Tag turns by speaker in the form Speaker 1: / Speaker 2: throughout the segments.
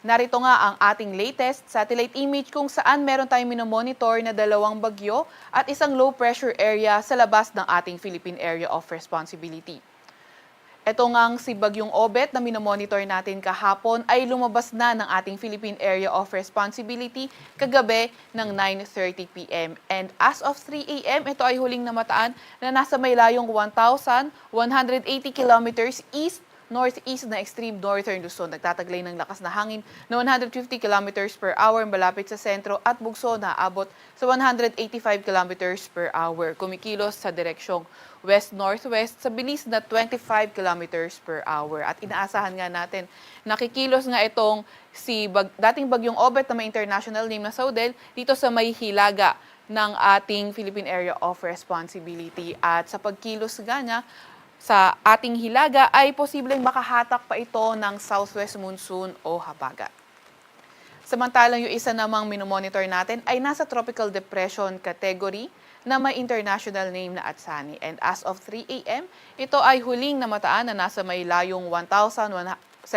Speaker 1: Narito nga ang ating latest satellite image kung saan meron tayong minomonitor na dalawang bagyo at isang low pressure area sa labas ng ating Philippine Area of Responsibility. Ito ngang si Bagyong Obet na minomonitor natin kahapon ay lumabas na ng ating Philippine Area of Responsibility kagabi ng 9:30 p.m. And as of 3 a.m., ito ay huling namataan na nasa may layong 1,180 kilometers northeast na extreme northern Luzon. Nagtataglay ng lakas na hangin na 150 kilometers per hour malapit sa sentro at bugso na abot sa 185 kilometers per hour. Kumikilos sa direksyong west-northwest sa bilis na 25 kilometers per hour. At inaasahan nga natin, nakikilos nga itong dating Bagyong Obet na may international name na Saudel dito sa may hilaga ng ating Philippine Area of Responsibility. At sa pagkilos nga niya, sa ating hilaga ay posibleng makahatak pa ito ng southwest monsoon o habagat. Samantalang yung isa namang minomonitor natin ay nasa tropical depression category na may international name na Atsani. And as of 3 a.m., ito ay huling namataan na nasa may layong 1,760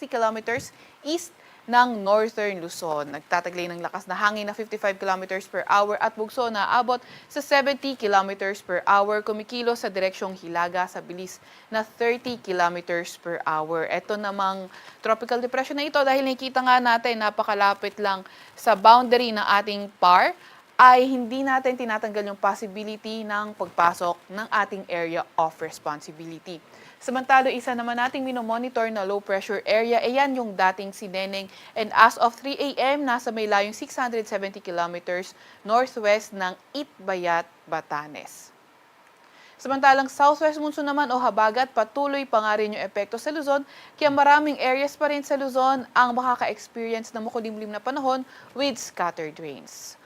Speaker 1: kilometers east ng northern Luzon. Nagtataglay ng lakas na hangin na 55 kilometers per hour at bugso na abot sa 70 kilometers per hour. Kumikilos sa direksyong hilaga sa bilis na 30 kilometers per hour. Ito namang tropical depression na ito dahil nakikita nga natin napakalapit lang sa boundary ng ating PAR ay hindi natin tinatanggal yung possibility ng pagpasok ng ating area of responsibility. Samantalo, isa naman nating minomonitor na low pressure area, ayan yung dating si Neneng. And as of 3 a.m., nasa may layong 670 kilometers northwest ng Itbayat, Batanes. Samantalang southwest monsoon naman o habagat, patuloy pa nga rin yung epekto sa Luzon, kaya maraming areas pa rin sa Luzon ang makaka-experience ng makulimlim na panahon with scattered rains.